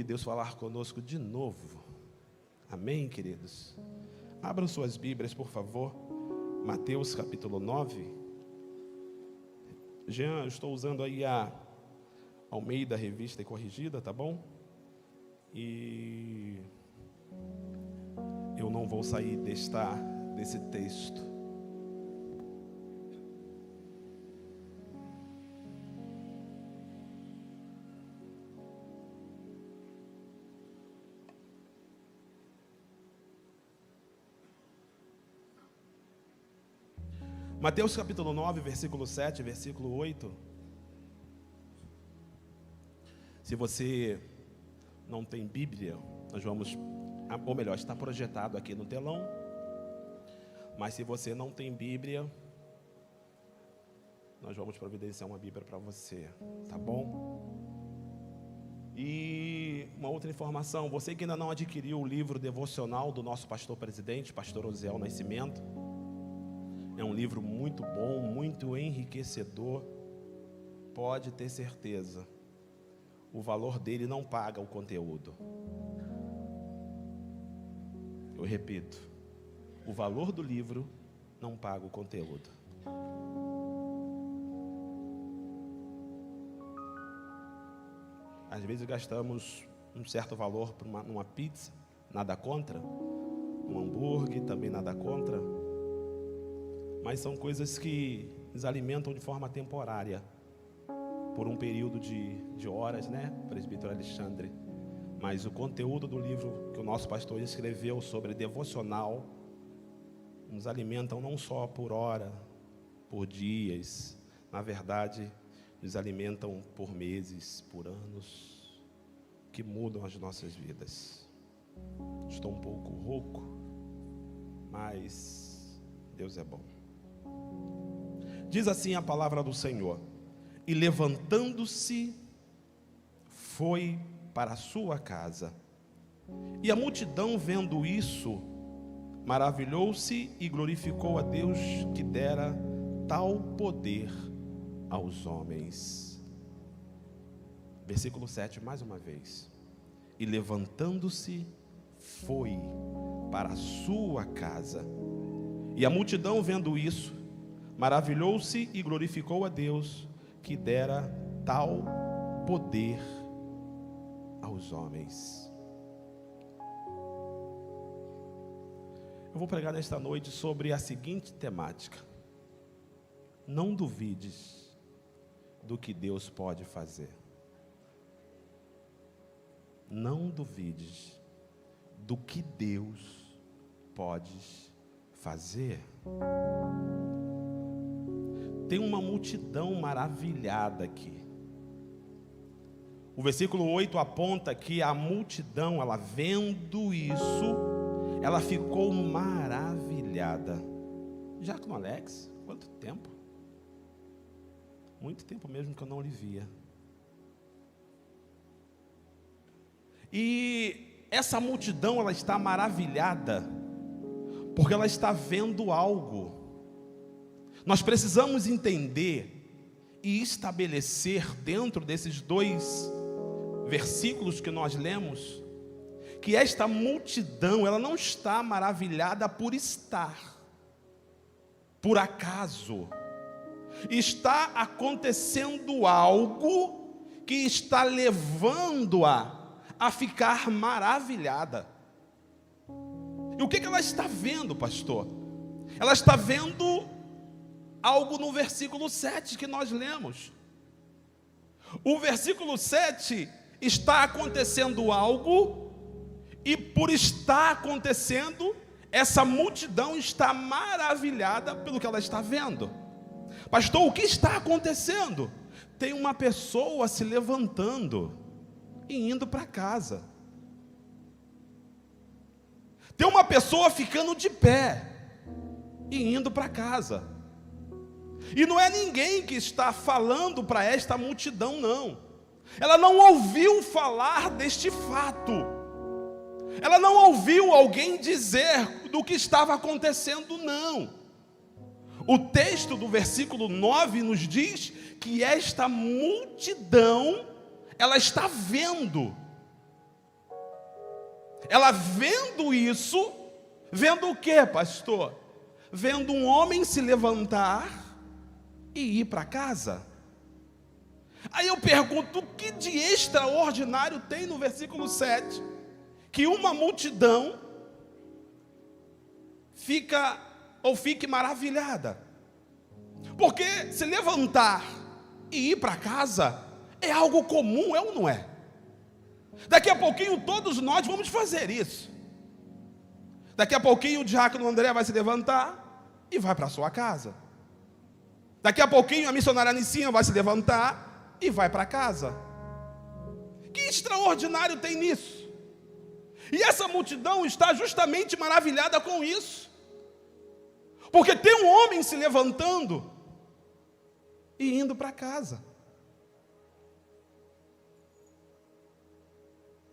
E Deus falar conosco de novo. Amém, queridos? Abram suas Bíblias, por favor. Mateus capítulo 9. Jean, eu estou usando aí a Almeida Revista e Corrigida, tá bom? E eu não vou sair desse texto. Mateus capítulo 9, versículo 7, versículo 8. Se você não tem Bíblia, nós vamos, ou melhor, está projetado aqui no telão. Mas se você não tem Bíblia, nós vamos providenciar uma Bíblia para você, tá bom? E uma outra informação, você que ainda não adquiriu o livro devocional do nosso pastor presidente, pastor Osiel Nascimento, é um livro muito bom, muito enriquecedor. Pode ter certeza, o valor dele não paga o conteúdo. Eu repito, o valor do livro não paga o conteúdo. Às vezes gastamos um certo valor por numa pizza, nada contra, um hambúrguer, também nada contra. Mas são coisas que nos alimentam de forma temporária, por um período de horas, né, presbítero Alexandre? Mas o conteúdo do livro que o nosso pastor escreveu sobre devocional nos alimentam não só por hora, por dias, na verdade, nos alimentam por meses, por anos, que mudam as nossas vidas. Estou um pouco rouco, mas Deus é bom. Diz assim a palavra do Senhor: e levantando-se, foi para a sua casa. E a multidão, vendo isso, maravilhou-se e glorificou a Deus, que dera tal poder aos homens. Versículo 7, mais uma vez. E levantando-se, foi para a sua casa. E a multidão, vendo isso, maravilhou-se e glorificou a Deus, que dera tal poder aos homens. Eu vou pregar nesta noite sobre a seguinte temática: não duvides do que Deus pode fazer. Não duvides do que Deus pode fazer. Tem uma multidão maravilhada aqui. O versículo 8 aponta que a multidão, ela vendo isso, ela ficou maravilhada. Diácono Alex, quanto tempo? Muito tempo mesmo que eu não lhe via. E essa multidão, ela está maravilhada, porque ela está vendo algo. Nós precisamos entender e estabelecer dentro desses dois versículos que nós lemos, que esta multidão, ela não está maravilhada por estar, por acaso. Está acontecendo algo que está levando-a a ficar maravilhada. E o que ela está vendo, pastor? Ela está vendo algo no versículo 7 que nós lemos. O versículo 7 está acontecendo algo, e por estar acontecendo, essa multidão está maravilhada pelo que ela está vendo. Pastor, o que está acontecendo? Tem uma pessoa se levantando e indo para casa. Tem uma pessoa ficando de pé e indo para casa. E não é ninguém que está falando para esta multidão, não. Ela não ouviu falar deste fato. Ela não ouviu alguém dizer do que estava acontecendo, não. O texto do versículo 9 nos diz que esta multidão, ela está vendo. ela vendo isso, vendo o que, pastor? Vendo um homem se levantar e ir para casa. Aí eu pergunto, o que de extraordinário tem no versículo 7? Que uma multidão fique maravilhada. Porque se levantar e ir para casa é algo comum, é ou não é? Daqui a pouquinho todos nós vamos fazer isso. Daqui a pouquinho o diácono André vai se levantar e vai para a sua casa. Daqui a pouquinho a missionária Nicinha vai se levantar e vai para casa. Que extraordinário tem nisso? E essa multidão está justamente maravilhada com isso. Porque tem um homem se levantando e indo para casa.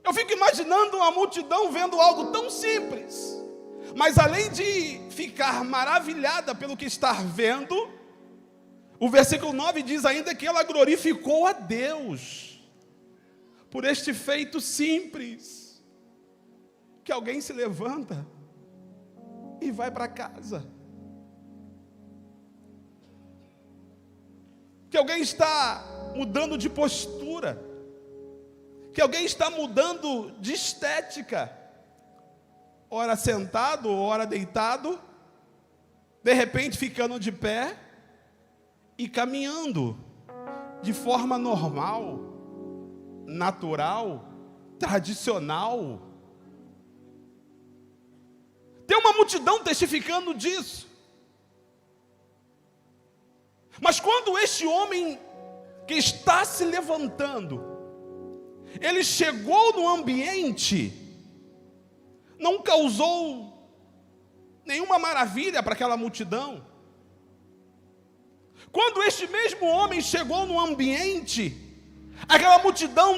Eu fico imaginando uma multidão vendo algo tão simples. Mas além de ficar maravilhada pelo que está vendo, o versículo 9 diz ainda que ela glorificou a Deus por este feito simples, que alguém se levanta e vai para casa, que alguém está mudando de postura, que alguém está mudando de estética, ora sentado, ora deitado, de repente ficando de pé e caminhando de forma normal, natural, tradicional. Tem uma multidão testificando disso. Mas quando este homem que está se levantando, ele chegou no ambiente, não causou nenhuma maravilha para aquela multidão. Quando este mesmo homem chegou no ambiente, aquela multidão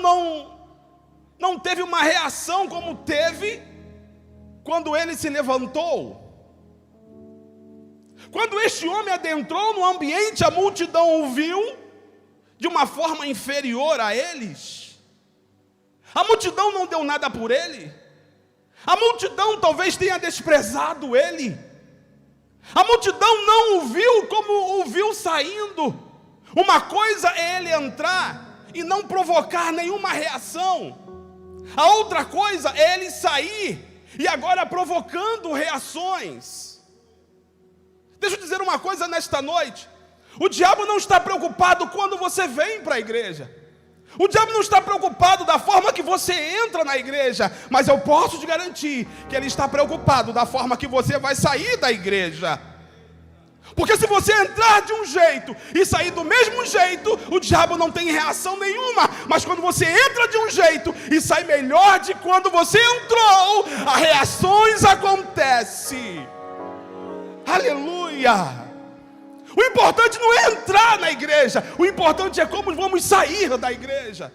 não teve uma reação como teve quando ele se levantou. Quando este homem adentrou no ambiente, a multidão o viu de uma forma inferior a eles. A multidão não deu nada por ele. A multidão talvez tenha desprezado ele. A multidão não o viu como o viu saindo. Uma coisa é ele entrar e não provocar nenhuma reação. A outra coisa é ele sair e agora provocando reações. Deixa eu dizer uma coisa nesta noite. O diabo não está preocupado quando você vem para a igreja. O diabo não está preocupado da forma que você entra na igreja, mas eu posso te garantir que ele está preocupado da forma que você vai sair da igreja. Porque se você entrar de um jeito e sair do mesmo jeito, o diabo não tem reação nenhuma. Mas quando você entra de um jeito e sai melhor de quando você entrou, as reações acontecem. Aleluia! O importante não é entrar na igreja, o importante é como vamos sair da igreja.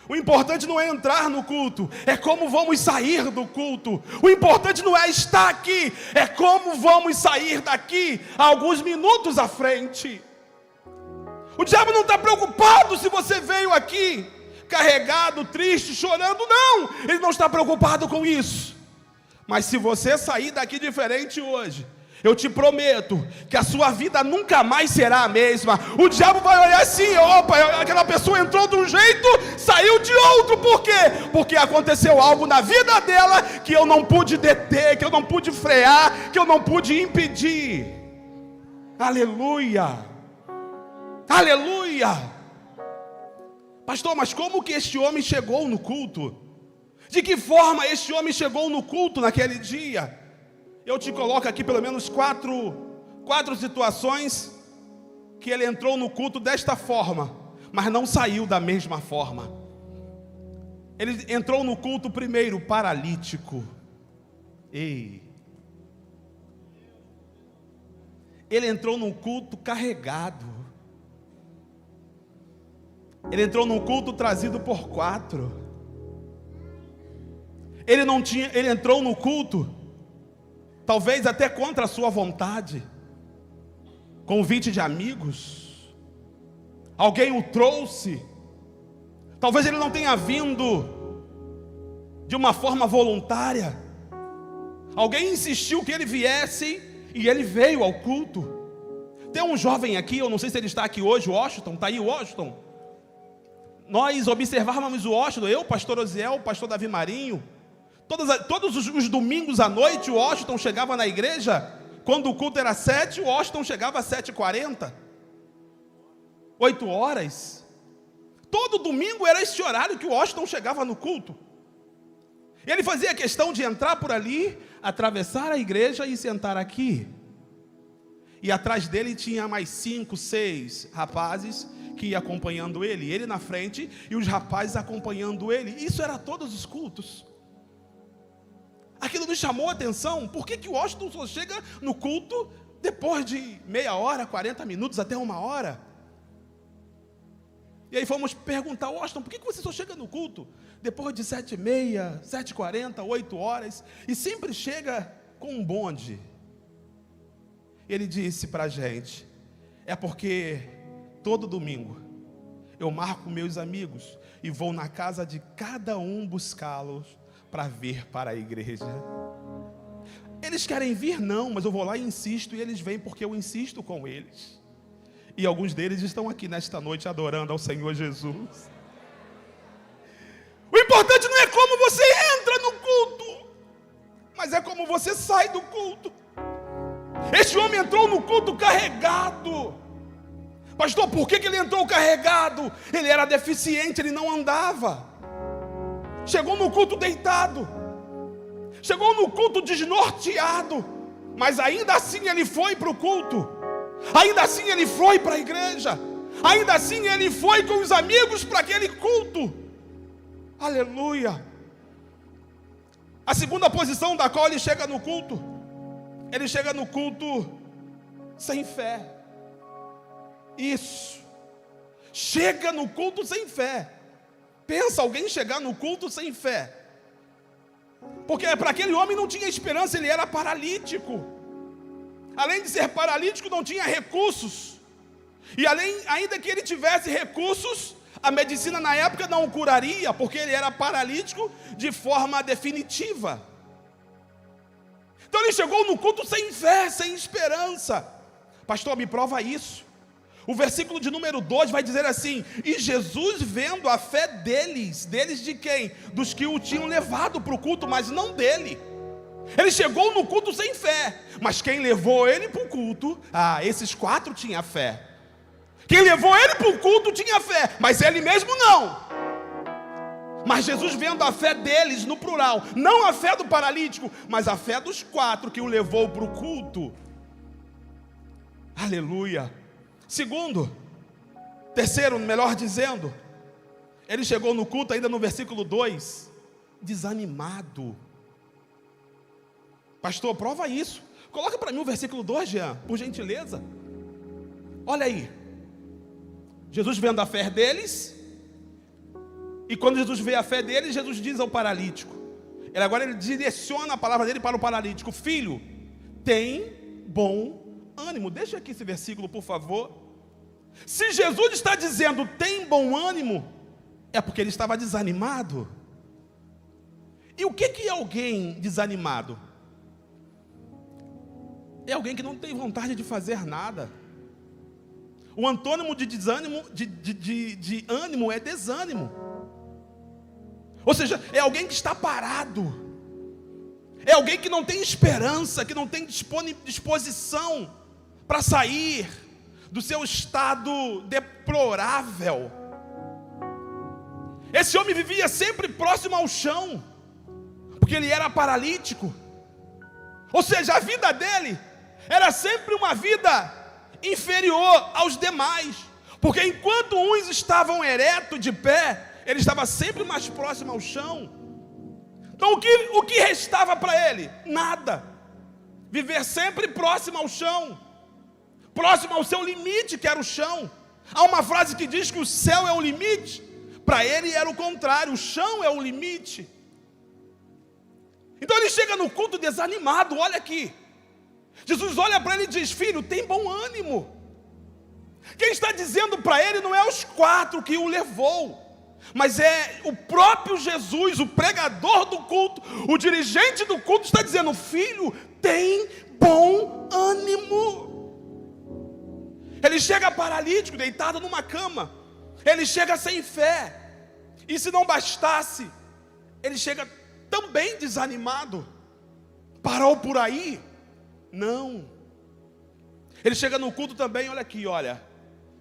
O importante não é entrar no culto, é como vamos sair do culto. O importante não é estar aqui, é como vamos sair daqui alguns minutos à frente. O diabo não está preocupado se você veio aqui carregado, triste, chorando, não. Ele não está preocupado com isso. Mas se você sair daqui diferente hoje, eu te prometo que a sua vida nunca mais será a mesma. O diabo vai olhar assim: opa, aquela pessoa entrou de um jeito, saiu de outro. Por quê? Porque aconteceu algo na vida dela que eu não pude deter, que eu não pude frear, que eu não pude impedir. Aleluia! Aleluia! Pastor, mas como que este homem chegou no culto? De que forma este homem chegou no culto naquele dia? Eu te coloco aqui pelo menos quatro situações que ele entrou no culto desta forma, mas não saiu da mesma forma. Ele entrou no culto primeiro paralítico. Ele entrou no culto carregado. Ele entrou no culto trazido por 4. Ele entrou no culto talvez até contra a sua vontade, convite de amigos, alguém o trouxe, talvez ele não tenha vindo de uma forma voluntária. Alguém insistiu que ele viesse e ele veio ao culto. Tem um jovem aqui, eu não sei se ele está aqui hoje, o Washington, está aí o Washington. Nós observávamos o Washington, eu, pastor Osiel, o pastor Davi Marinho. Todos os domingos à noite, o Washington chegava na igreja. Quando o culto era 7, o Washington chegava às 7h40. 8 horas. Todo domingo era esse horário que o Washington chegava no culto. Ele fazia questão de entrar por ali, atravessar a igreja e sentar aqui. E atrás dele tinha mais 5, 6 rapazes que iam acompanhando ele. Ele na frente e os rapazes acompanhando ele. Isso era todos os cultos. Aquilo nos chamou a atenção. Por que o Washington só chega no culto depois de meia hora, 40 minutos, até 1 hora? E aí fomos perguntar: Washington, por que você só chega no culto depois de 7h30, 7h40, 8 horas, e sempre chega com um bonde? Ele disse para a gente: é porque todo domingo eu marco meus amigos e vou na casa de cada um buscá-los para vir para a igreja. Eles querem vir? Não, mas eu vou lá e insisto, e eles vêm porque eu insisto com eles. E alguns deles estão aqui nesta noite adorando ao Senhor Jesus. O importante não é como você entra no culto, mas é como você sai do culto. Este homem entrou no culto carregado. Pastor, por que ele entrou carregado? Ele era deficiente, ele não andava. Chegou no culto deitado. Chegou no culto desnorteado. Mas ainda assim ele foi para o culto. Ainda assim ele foi para a igreja. Ainda assim ele foi com os amigos para aquele culto. Aleluia. A segunda posição da qual ele chega no culto, ele chega no culto sem fé. Isso. Chega no culto sem fé. Pensa alguém chegar no culto sem fé. Porque para aquele homem não tinha esperança, ele era paralítico. Além de ser paralítico, não tinha recursos. E ainda que ele tivesse recursos, a medicina na época não o curaria, porque ele era paralítico de forma definitiva. Então ele chegou no culto sem fé, sem esperança. Pastor, me prova isso. O versículo de número 2 vai dizer assim: e Jesus, vendo a fé deles de quem? Dos que o tinham levado para o culto, mas não dele. Ele chegou no culto sem fé, mas quem levou ele para o culto, esses 4 tinham fé. Quem levou ele para o culto tinha fé, mas ele mesmo não. Mas Jesus, vendo a fé deles, no plural, não a fé do paralítico, mas a fé dos 4 que o levou para o culto. Aleluia. Terceiro, melhor dizendo, ele chegou no culto ainda no versículo 2, desanimado. Pastor, prova isso. Coloca para mim o versículo 2, Jean, por gentileza. Olha aí. Jesus vendo a fé deles, e quando Jesus vê a fé deles, Jesus diz ao paralítico. Agora ele direciona a palavra dele para o paralítico: filho, tem bom ânimo. Deixa aqui esse versículo, por favor. Se Jesus está dizendo tem bom ânimo, é porque ele estava desanimado. E o que é alguém desanimado? É alguém que não tem vontade de fazer nada. O antônimo de desânimo, de ânimo, é desânimo. Ou seja, é alguém que está parado. É alguém que não tem esperança, que não tem disposição para sair do seu estado deplorável. Esse homem vivia sempre próximo ao chão, porque ele era paralítico. Ou seja, a vida dele era sempre uma vida inferior aos demais, porque enquanto uns estavam eretos de pé, ele estava sempre mais próximo ao chão. Então o que restava para ele? Nada. Viver sempre próximo ao chão, próximo ao seu limite, que era o chão. Há uma frase que diz que o céu é o limite. Para ele era o contrário, o chão é o limite. Então ele chega no culto desanimado. Olha aqui, Jesus olha para ele e diz: filho, tem bom ânimo. Quem está dizendo para ele não é os 4 que o levou. Mas é o próprio Jesus, o pregador do culto, o dirigente do culto, está dizendo: filho, tem bom ânimo. Ele chega paralítico, deitado numa cama. Ele chega sem fé. E se não bastasse, ele chega também desanimado. Parou por aí? Não. Ele chega no culto também, olha aqui, olha,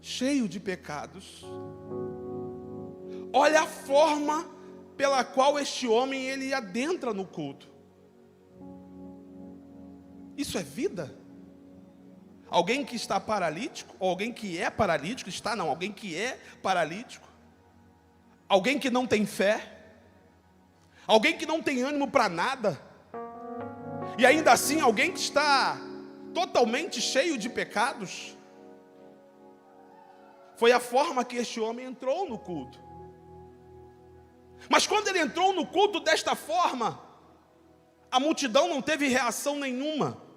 cheio de pecados. Olha a forma pela qual este homem ele adentra no culto. Isso é vida? Alguém que está paralítico, ou alguém que é paralítico, alguém que é paralítico, alguém que não tem fé, alguém que não tem ânimo para nada, e ainda assim alguém que está totalmente cheio de pecados. Foi a forma que este homem entrou no culto. Mas quando ele entrou no culto desta forma, a multidão não teve reação nenhuma.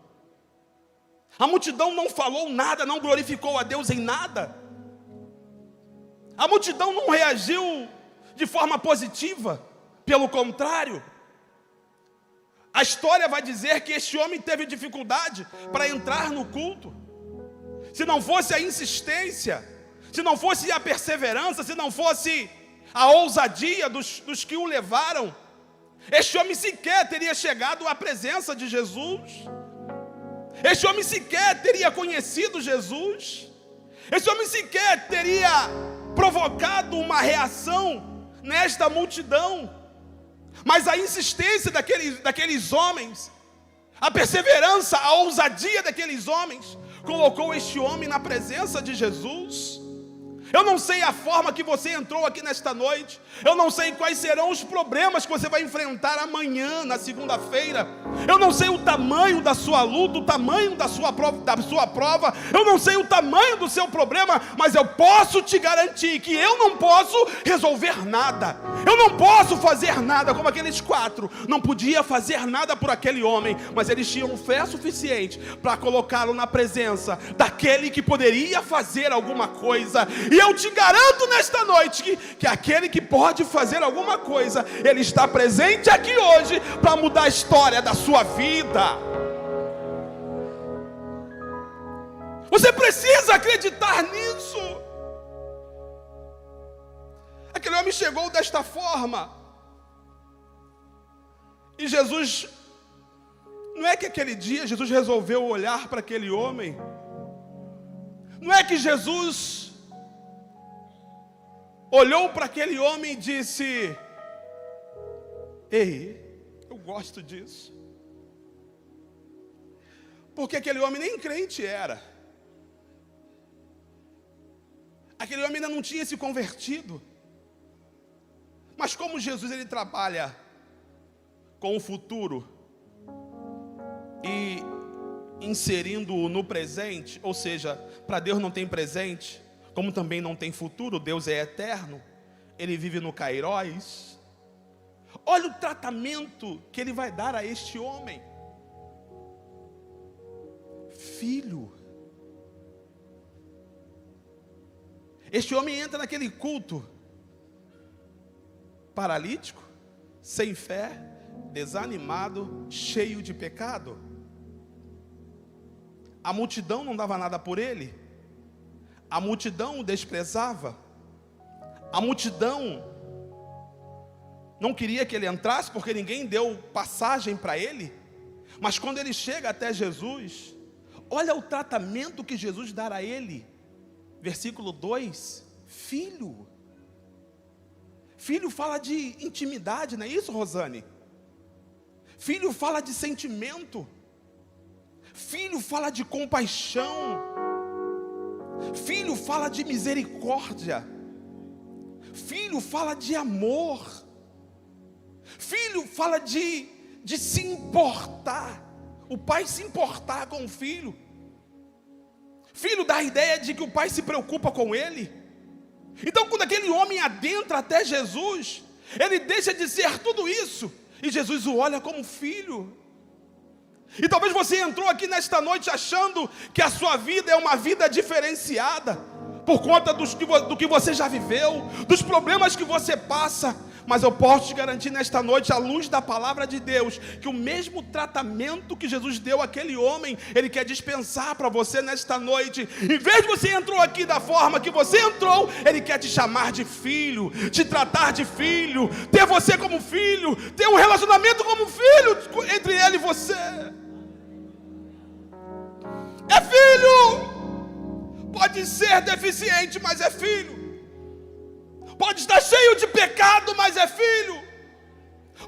A multidão não falou nada, não glorificou a Deus em nada. A multidão não reagiu de forma positiva, pelo contrário. A história vai dizer que este homem teve dificuldade para entrar no culto. Se não fosse a insistência, se não fosse a perseverança, se não fosse a ousadia dos que o levaram, este homem sequer teria chegado à presença de Jesus. Este homem sequer teria conhecido Jesus. Este homem sequer teria provocado uma reação nesta multidão. Mas a insistência daqueles homens, a perseverança, a ousadia daqueles homens, colocou este homem na presença de Jesus. Eu não sei a forma que você entrou aqui nesta noite. Eu não sei quais serão os problemas que você vai enfrentar amanhã, na segunda-feira. Eu não sei o tamanho da sua luta, o tamanho da sua prova. Eu não sei o tamanho do seu problema, mas eu posso te garantir que eu não posso resolver nada. Eu não posso fazer nada como aqueles 4. Não podia fazer nada por aquele homem, mas eles tinham fé suficiente para colocá-lo na presença daquele que poderia fazer alguma coisa. E eu te garanto nesta noite que aquele que pode fazer alguma coisa, ele está presente aqui hoje para mudar a história da sua vida. Você precisa acreditar nisso. Aquele homem chegou desta forma. E Jesus, não é que aquele dia Jesus resolveu olhar para aquele homem. Não é que Jesus olhou para aquele homem e disse: ei, eu gosto disso. Porque aquele homem nem crente era. Aquele homem ainda não tinha se convertido. Mas como Jesus ele trabalha com o futuro e inserindo-o no presente, ou seja, para Deus não tem presente, como também não tem futuro, Deus é eterno, Ele vive no Kairós. Olha o tratamento que Ele vai dar a este homem. Filho. Este homem entra naquele culto paralítico, sem fé, desanimado, cheio de pecado. A multidão não dava nada por ele. A multidão o desprezava. A multidão não queria que ele entrasse, porque ninguém deu passagem para ele. Mas quando ele chega até Jesus, olha o tratamento que Jesus dá a ele. Versículo 2, filho. Filho fala de intimidade, não é isso, Rosane? Filho fala de sentimento. Filho fala de compaixão. Filho fala de misericórdia. Filho fala de amor. Filho fala de se importar. O pai se importar com o filho. Filho dá a ideia de que o pai se preocupa com ele. Então quando aquele homem adentra até Jesus, ele deixa de ser tudo isso, e Jesus o olha como filho. E talvez você entrou aqui nesta noite achando que a sua vida é uma vida diferenciada, por conta do que você já viveu, dos problemas que você passa. Mas eu posso te garantir nesta noite, à luz da palavra de Deus, que o mesmo tratamento que Jesus deu àquele homem, Ele quer dispensar para você nesta noite. Em vez de você entrou aqui da forma que você entrou, Ele quer te chamar de filho, te tratar de filho, ter você como filho, ter um relacionamento como filho entre Ele e você. É filho! Pode ser deficiente, mas é filho. Pode estar cheio de pecado, mas é filho.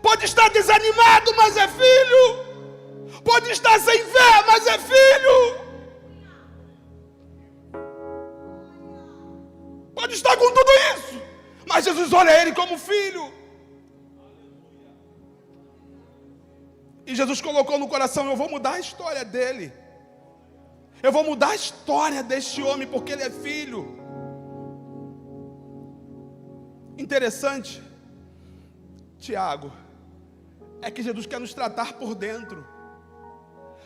Pode estar desanimado, mas é filho. Pode estar sem fé, mas é filho. Pode estar com tudo isso, mas Jesus olha ele como filho. E Jesus colocou no coração: eu vou mudar a história dele. Eu vou mudar a história deste homem, porque ele é filho. Interessante, Tiago, é que Jesus quer nos tratar por dentro.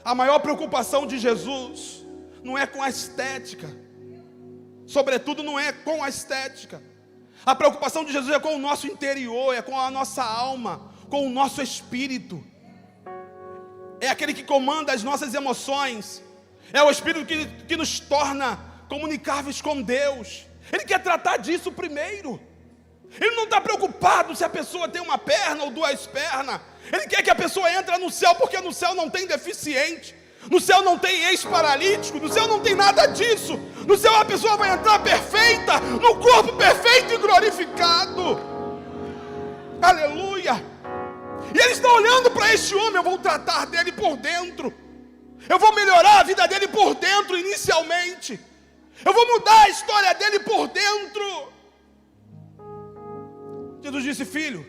A maior preocupação de Jesus não é com a estética, sobretudo não é com a estética. A preocupação de Jesus é com o nosso interior, é com a nossa alma, com o nosso espírito. É aquele que comanda as nossas emoções. É o Espírito que nos torna comunicáveis com Deus. Ele quer tratar disso primeiro. Ele não está preocupado se a pessoa tem uma perna ou duas pernas. Ele quer que a pessoa entre no céu, porque no céu não tem deficiente, no céu não tem ex-paralítico, no céu não tem nada disso. No céu a pessoa vai entrar perfeita, no corpo perfeito e glorificado. Aleluia. E ele está olhando para este homem: eu vou tratar dele por dentro. Eu vou melhorar a vida dele por dentro inicialmente. Eu vou mudar a história dele por dentro. Jesus disse: filho,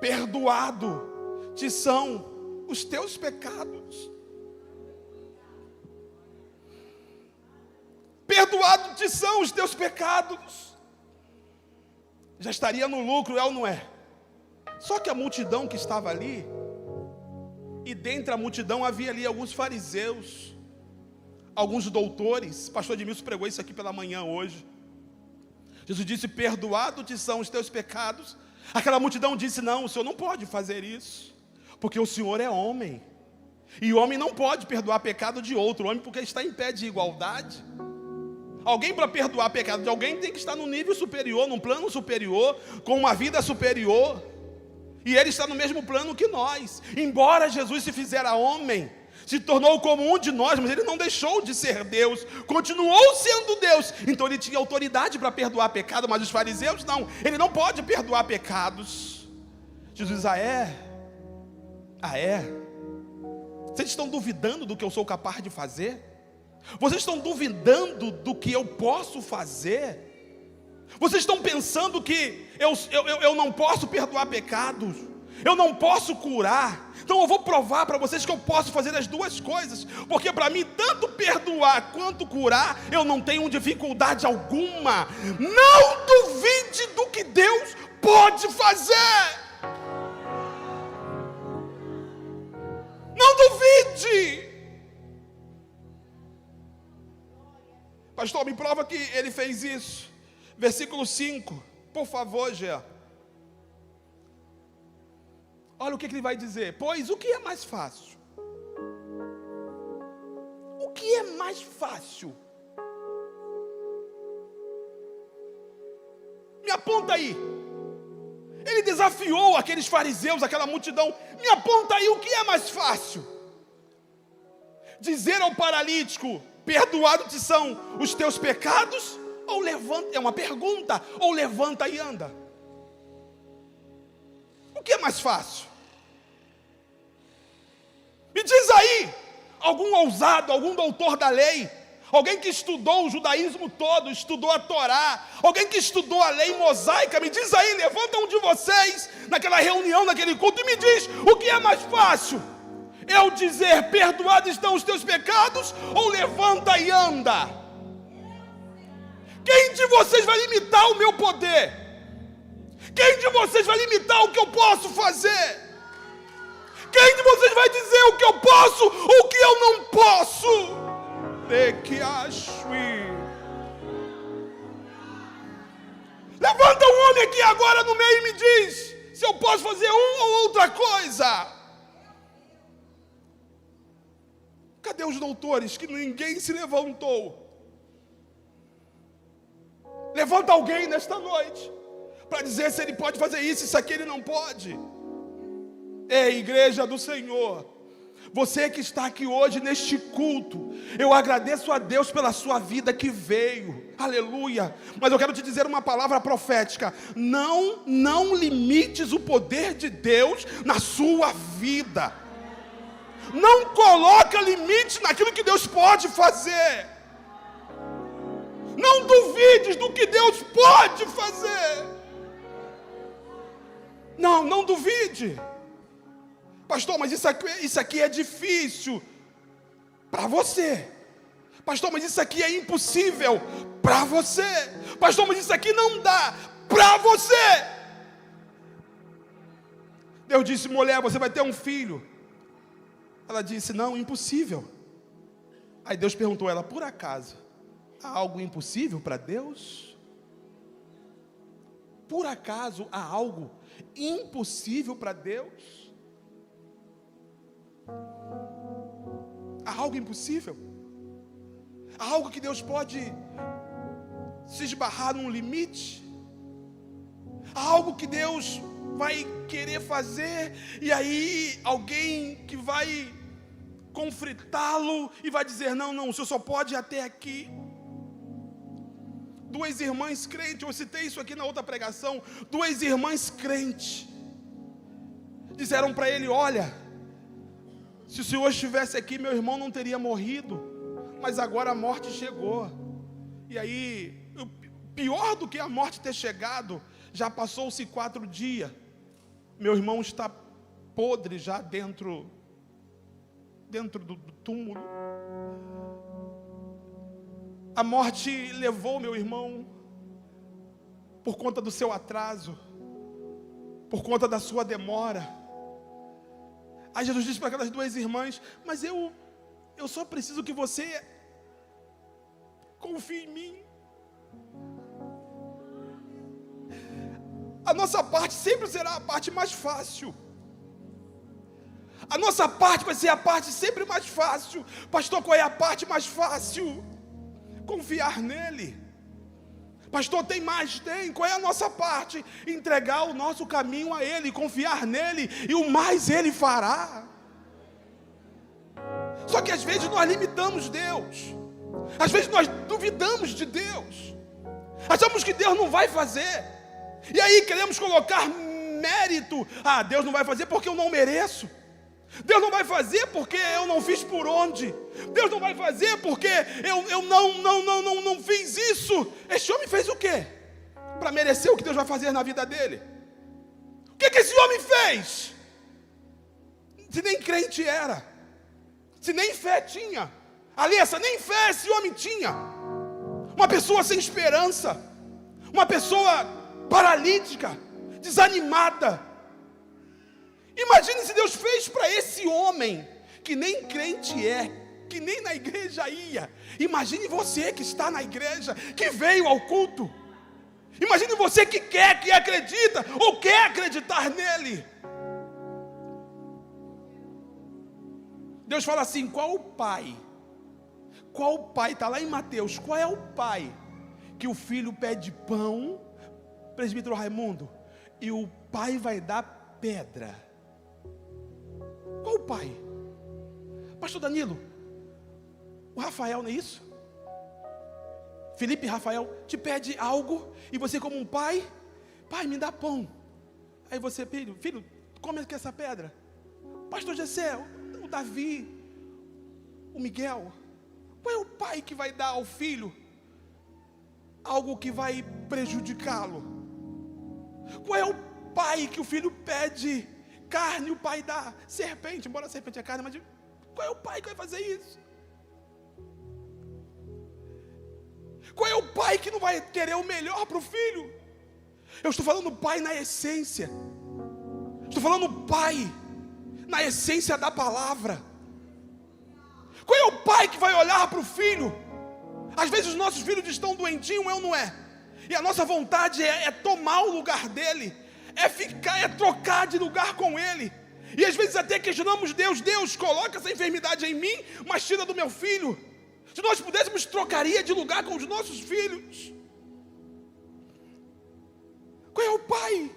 perdoado te são os teus pecados. Perdoado te são os teus pecados. Já estaria no lucro, é ou não é? Só que a multidão que estava ali, e dentre a multidão havia ali alguns fariseus, alguns doutores. Pastor Edmilson pregou isso aqui pela manhã hoje. Jesus disse: perdoado te são os teus pecados. Aquela multidão disse: não, o Senhor não pode fazer isso, porque o Senhor é homem, e o homem não pode perdoar pecado de outro homem, porque está em pé de igualdade. Alguém, para perdoar pecado de alguém, tem que estar num nível superior, num plano superior, com uma vida superior. E ele está no mesmo plano que nós. Embora Jesus se fizera homem, se tornou como um de nós, mas ele não deixou de ser Deus, continuou sendo Deus. Então ele tinha autoridade para perdoar pecado, mas os fariseus não. Ele não pode perdoar pecados. Jesus diz: ah é? Ah é? Vocês estão duvidando do que eu sou capaz de fazer? Vocês estão duvidando do que eu posso fazer? Vocês estão pensando que eu não posso perdoar pecados, eu não posso curar? Então eu vou provar para vocês que eu posso fazer as duas coisas, porque para mim, tanto perdoar quanto curar, eu não tenho dificuldade alguma. Não duvide do que Deus pode fazer. Não duvide. Pastor, me prova que ele fez isso. Versículo 5, por favor, Jean. Olha o que ele vai dizer: pois o que é mais fácil? O que é mais fácil? Me aponta aí. Ele desafiou aqueles fariseus, aquela multidão. Me aponta aí, o que é mais fácil? Dizer ao paralítico: perdoado te são os teus pecados? Ou levanta, é uma pergunta, ou levanta e anda. O que é mais fácil? Me diz aí, algum ousado, algum doutor da lei, alguém que estudou o judaísmo todo, estudou a Torá, alguém que estudou a lei mosaica, me diz aí, levanta um de vocês, naquela reunião, naquele culto, e me diz, o que é mais fácil? Eu dizer, perdoados estão os teus pecados, ou levanta e anda? Quem de vocês vai limitar o meu poder? Quem de vocês vai limitar o que eu posso fazer? Quem de vocês vai dizer o que eu posso, o que eu não posso? Levanta um homem aqui agora no meio e me diz se eu posso fazer uma ou outra coisa. Cadê os doutores que ninguém se levantou? Levanta alguém nesta noite para dizer se ele pode fazer isso, isso aqui ele não pode. Ei, igreja do Senhor, você que está aqui hoje neste culto, eu agradeço a Deus pela sua vida que veio, aleluia. Mas eu quero te dizer uma palavra profética: não limites o poder de Deus na sua vida. Não coloca limite naquilo que Deus pode fazer. Não duvides do que Deus pode fazer. Não duvide. Pastor, mas isso aqui é difícil para você. Pastor, mas isso aqui é impossível para você. Pastor, mas isso aqui não dá para você. Deus disse: mulher, você vai ter um filho. Ela disse: não, impossível. Aí Deus perguntou a ela: por acaso há algo impossível para Deus? Por acaso há algo impossível para Deus? Há algo impossível? Há algo que Deus pode se esbarrar num limite? Há algo que Deus vai querer fazer e aí alguém que vai conflitá-lo e vai dizer: não, o senhor só pode ir até aqui? Duas irmãs crentes, eu citei isso aqui na outra pregação, duas irmãs crentes disseram para ele: olha, se o senhor estivesse aqui, meu irmão não teria morrido, mas agora a morte chegou. E aí, pior do que a morte ter chegado, já passou-se 4 dias, meu irmão está podre já dentro do túmulo. A morte levou meu irmão por conta do seu atraso, por conta da sua demora. Aí Jesus disse para aquelas duas irmãs: mas eu só preciso que você confie em mim. A nossa parte sempre será a parte mais fácil. A nossa parte vai ser a parte sempre mais fácil. Pastor, qual é a parte mais fácil? Confiar nele. Pastor, tem mais? Tem. Qual é a nossa parte? Entregar o nosso caminho a ele, confiar nele, e o mais ele fará. Só que às vezes nós limitamos Deus. Às vezes nós duvidamos de Deus. Achamos que Deus não vai fazer. E aí queremos colocar mérito. Deus não vai fazer porque eu não mereço. Deus não vai fazer porque eu não fiz por onde. Deus não vai fazer porque eu não fiz isso. Esse homem fez o quê? Para merecer o que Deus vai fazer na vida dele? O que esse homem fez? Se nem crente era, se nem fé tinha. Aliás, nem fé esse homem tinha. Uma pessoa sem esperança, uma pessoa paralítica, desanimada. Imagine se Deus fez para esse homem, que nem crente é, que nem na igreja ia. Imagine você que está na igreja, que veio ao culto. Imagine você que quer, que acredita, ou quer acreditar nele. Deus fala assim: qual o pai? Qual o pai? Está lá em Mateus. Qual é o pai que o filho pede pão, presbítero Raimundo, e o pai vai dar pedra? Qual o pai? Pastor Danilo, o Rafael, não é isso? Felipe e Rafael te pede algo, e você como um pai: pai, me dá pão. Aí você: filho, come aqui essa pedra. Pastor Gessé, o Davi, o Miguel, qual é o pai que vai dar ao filho algo que vai prejudicá-lo? Qual é o pai que o filho pede carne, o pai dá serpente? Embora a serpente é carne, mas qual é o pai que vai fazer isso? Qual é o pai que não vai querer o melhor para o filho? Eu estou falando pai na essência. Estou falando pai na essência da palavra. Qual é o pai que vai olhar para o filho? Às vezes os nossos filhos estão doentinhos, não é? E a nossa vontade é tomar o lugar dele, é trocar de lugar com ele. E às vezes até questionamos Deus: Deus, coloca essa enfermidade em mim, mas tira do meu filho. Se nós pudéssemos, trocaria de lugar com os nossos filhos. Qual é o pai?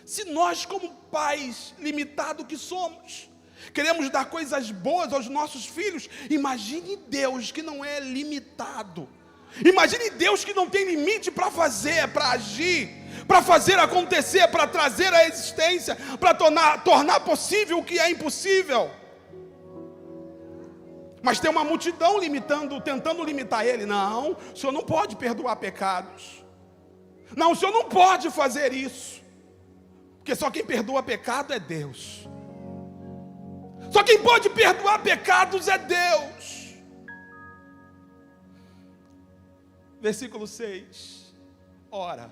Se nós, como pais limitados que somos, queremos dar coisas boas aos nossos filhos, imagine Deus que não é limitado. Imagine Deus que não tem limite para fazer, para agir, para fazer acontecer, para trazer à existência, para tornar possível o que é impossível. Mas tem uma multidão tentando limitar ele. Não, o Senhor não pode perdoar pecados. Não, o Senhor não pode fazer isso. Porque só quem perdoa pecado é Deus. Só quem pode perdoar pecados é Deus. Versículo 6. Ora,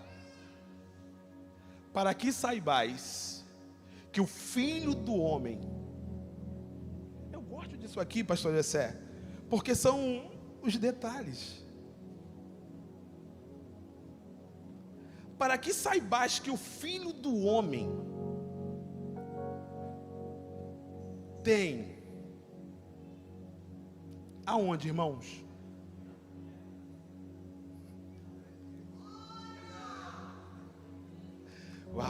para que saibais que o Filho do Homem... Eu gosto disso aqui, pastor Jessé, porque são os detalhes. Para que saibais que o Filho do Homem tem... Aonde, irmãos? Uau.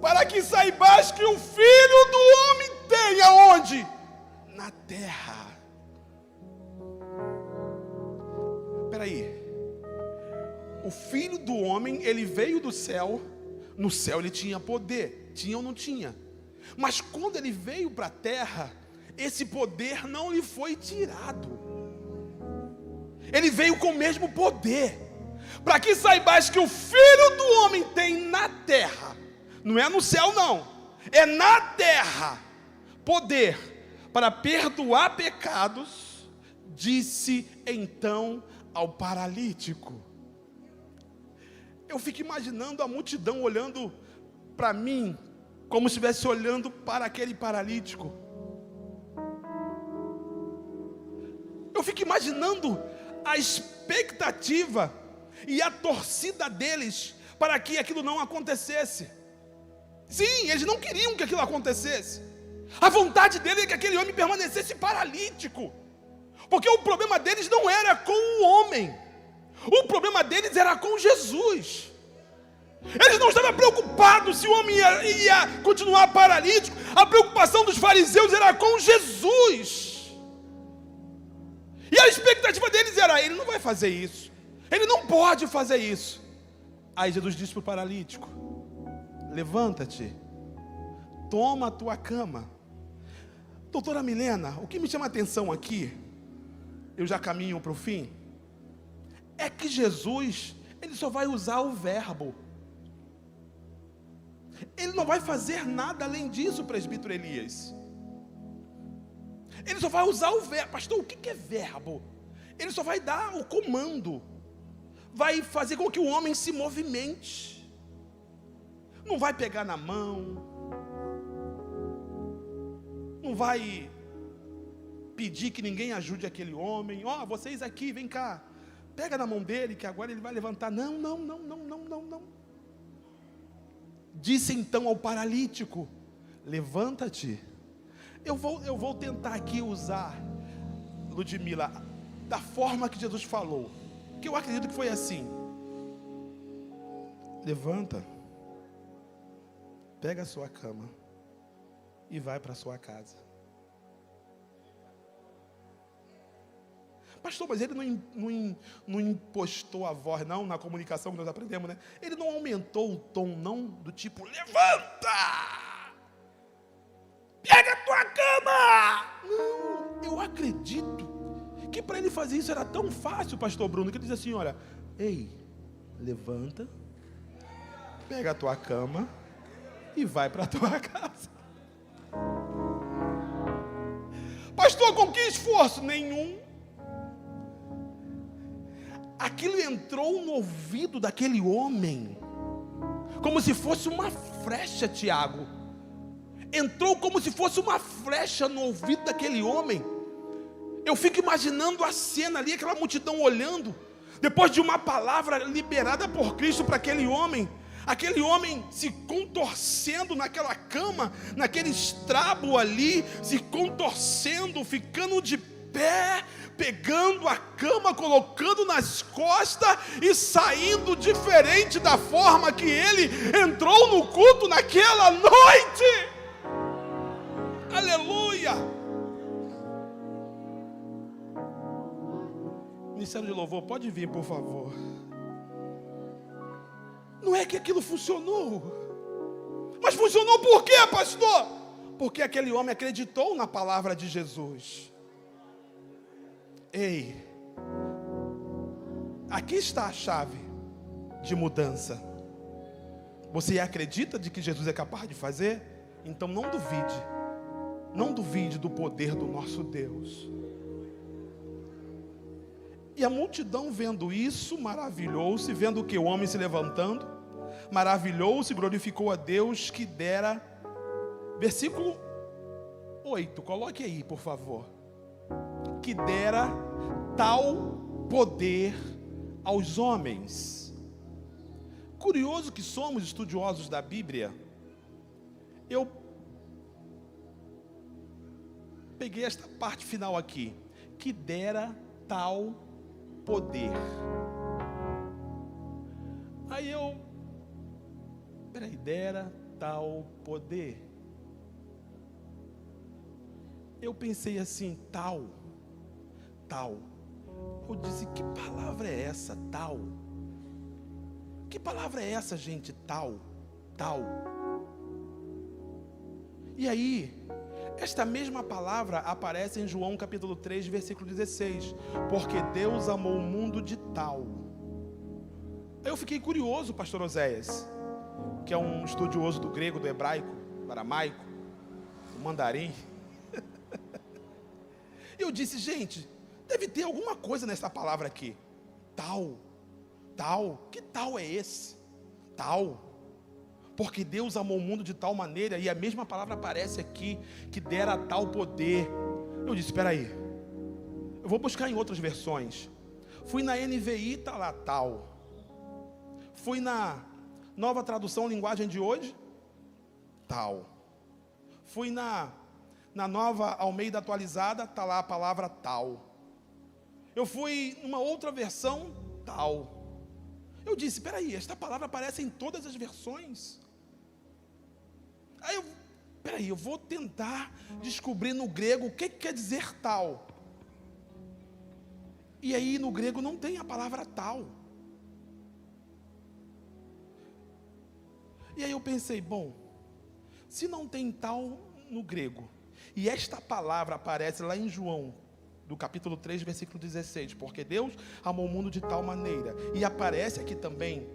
Para que saibais que o Filho do Homem tem aonde? Na terra. Espera aí. O Filho do Homem, ele veio do céu. No céu ele tinha poder. Tinha ou não tinha? Mas quando ele veio para a terra, esse poder não lhe foi tirado. Ele veio com o mesmo poder. Para que saibais que o Filho do Homem tem na terra, não é no céu não, é na terra, poder para perdoar pecados, disse então ao paralítico. Eu fico imaginando a multidão olhando para mim, como se estivesse olhando para aquele paralítico. Eu fico imaginando a expectativa e a torcida deles para que aquilo não acontecesse. Sim, eles não queriam que aquilo acontecesse. A vontade deles é que aquele homem permanecesse paralítico, porque o problema deles não era com o homem, o problema deles era com Jesus. Eles não estavam preocupados se o homem ia continuar paralítico. A preocupação dos fariseus era com Jesus. E a expectativa deles era: ele não vai fazer isso, ele não pode fazer isso. Aí Jesus disse para o paralítico: levanta-te, toma a tua cama. Doutora Milena, o que me chama a atenção aqui, eu já caminho para o fim, é que Jesus, ele só vai usar o verbo. Ele não vai fazer nada além disso, presbítero Elias. Ele só vai usar o verbo. Pastor, o que é verbo? Ele só vai dar o comando, vai fazer com que o homem se movimente. Não vai pegar na mão, não vai pedir que ninguém ajude aquele homem. Ó, vocês aqui, vem cá, pega na mão dele que agora ele vai levantar. Não. Disse então ao paralítico: levanta-te. Eu vou tentar aqui usar, Ludmila, da forma que Jesus falou, que eu acredito que foi assim: levanta, pega a sua cama e vai para a sua casa. Pastor, mas ele não impostou a voz, não, na comunicação que nós aprendemos, né? Ele não aumentou o tom, não, do tipo: levanta, pega a tua cama. Não, eu acredito que para ele fazer isso era tão fácil, pastor Bruno, que ele diz assim: olha, ei, levanta, pega a tua cama e vai para a tua casa. Pastor, com que esforço? Nenhum. Aquilo entrou no ouvido daquele homem como se fosse uma flecha, Tiago. Entrou como se fosse uma flecha no ouvido daquele homem. Eu fico imaginando a cena ali, aquela multidão olhando, depois de uma palavra liberada por Cristo para aquele homem se contorcendo naquela cama, naquele estrabo ali, se contorcendo, ficando de pé, pegando a cama, colocando nas costas e saindo diferente da forma que ele entrou no culto naquela noite. Aleluia! Ministério de Louvor, pode vir, por favor. Não é que aquilo funcionou. Mas funcionou por quê, pastor? Porque aquele homem acreditou na palavra de Jesus. Ei, aqui está a chave de mudança. Você acredita de que Jesus é capaz de fazer? Então não duvide. Não duvide do poder do nosso Deus. E a multidão vendo isso, maravilhou-se, vendo que o homem se levantando, maravilhou-se, glorificou a Deus que dera, versículo 8, coloque aí, por favor, que dera tal poder aos homens. Curioso que somos estudiosos da Bíblia, eu peguei esta parte final aqui, que dera tal poder. Aí dera tal poder. Eu pensei assim, tal. Eu disse, que palavra é essa, tal? Que palavra é essa, gente, tal? E aí, esta mesma palavra aparece em João capítulo 3, versículo 16. Porque Deus amou o mundo de tal. Aí eu fiquei curioso, pastor Oséias, que é um estudioso do grego, do hebraico, do aramaico, do mandarim. Eu disse, gente, deve ter alguma coisa nessa palavra aqui. Tal, que tal é esse? Tal. Porque Deus amou o mundo de tal maneira, e a mesma palavra aparece aqui, que dera tal poder. Eu disse, espera aí, eu vou buscar em outras versões. Fui na NVI, está lá, tal. Fui na Nova Tradução Linguagem de Hoje, tal. Fui na Nova Almeida Atualizada, está lá a palavra tal. Eu fui numa outra versão, tal. Eu disse, espera aí, esta palavra aparece em todas as versões. Aí eu vou tentar descobrir no grego o que quer dizer tal. E aí no grego não tem a palavra tal. E aí eu pensei, bom, se não tem tal no grego, e esta palavra aparece lá em João, do capítulo 3, versículo 16, porque Deus amou o mundo de tal maneira, e aparece aqui também,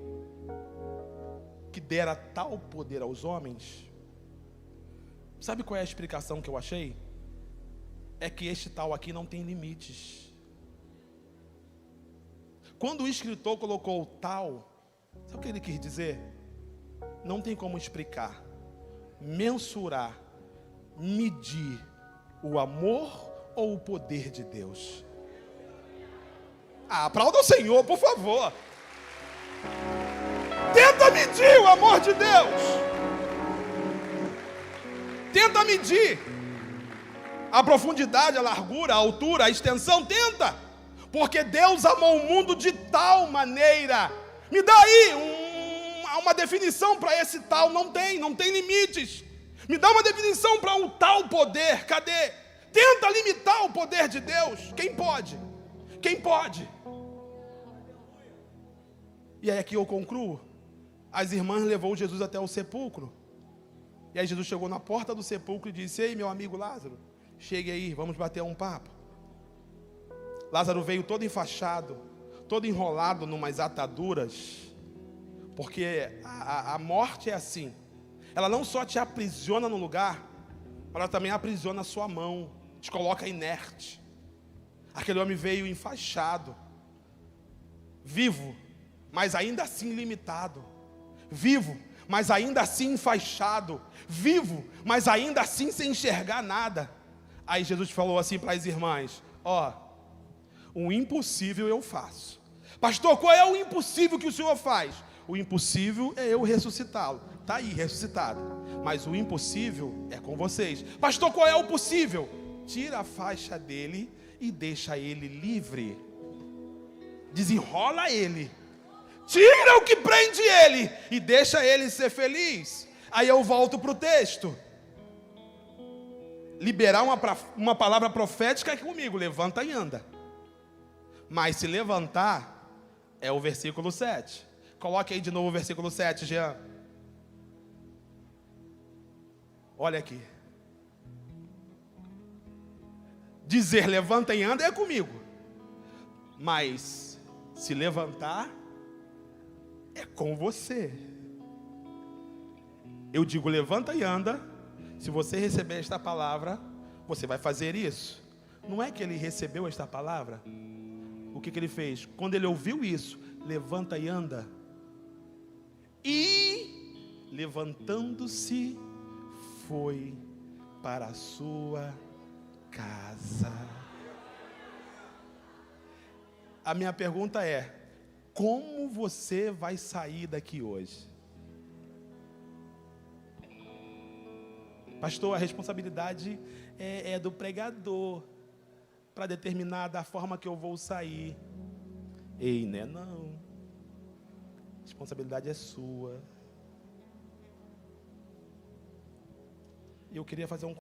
que dera tal poder aos homens. Sabe qual é a explicação que eu achei? É que este tal aqui não tem limites. Quando o escritor colocou tal, sabe o que ele quis dizer? Não tem como explicar, mensurar, medir o amor ou o poder de Deus. Aplauda o Senhor, por favor. Tenta medir o amor de Deus. Tenta medir a profundidade, a largura, a altura, a extensão. Tenta. Porque Deus amou o mundo de tal maneira. Me dá aí uma definição para esse tal. Não tem limites. Me dá uma definição para um tal poder. Cadê? Tenta limitar o poder de Deus. Quem pode? Quem pode? E aí aqui eu concluo. As irmãs levou Jesus até o sepulcro. E aí Jesus chegou na porta do sepulcro e disse, ei, meu amigo Lázaro, chegue aí, vamos bater um papo. Lázaro veio todo enfaixado, todo enrolado numas ataduras, porque a morte é assim. Ela não só te aprisiona no lugar, ela também aprisiona a sua mão, te coloca inerte. Aquele homem veio enfaixado, vivo, mas ainda assim limitado. Vivo, mas ainda assim enfaixado. Vivo, mas ainda assim sem enxergar nada. Aí Jesus falou assim para as irmãs, Ó, o impossível eu faço. Pastor, qual é o impossível que o senhor faz? O impossível é eu ressuscitá-lo. Está aí, ressuscitado. Mas o impossível é com vocês. Pastor, qual é o possível? Tira a faixa dele e deixa ele livre. Desenrola ele. Tira o que prende ele e deixa ele ser feliz. Aí eu volto para o texto. Liberar uma palavra profética é comigo. Levanta e anda. Mas se levantar, é o versículo 7. Coloque aí de novo o versículo 7, Jean. Olha aqui. Dizer levanta e anda é comigo. Mas se levantar, é com você. Eu digo levanta e anda. Se você receber esta palavra, você vai fazer isso. Não é que ele recebeu esta palavra? O que ele fez? Quando ele ouviu isso, levanta e anda. E levantando-se, foi para a sua casa. A minha pergunta é: como você vai sair daqui hoje? Pastor, a responsabilidade é do pregador para determinar da forma que eu vou sair. Ei, né? Não. A responsabilidade é sua. E eu queria fazer um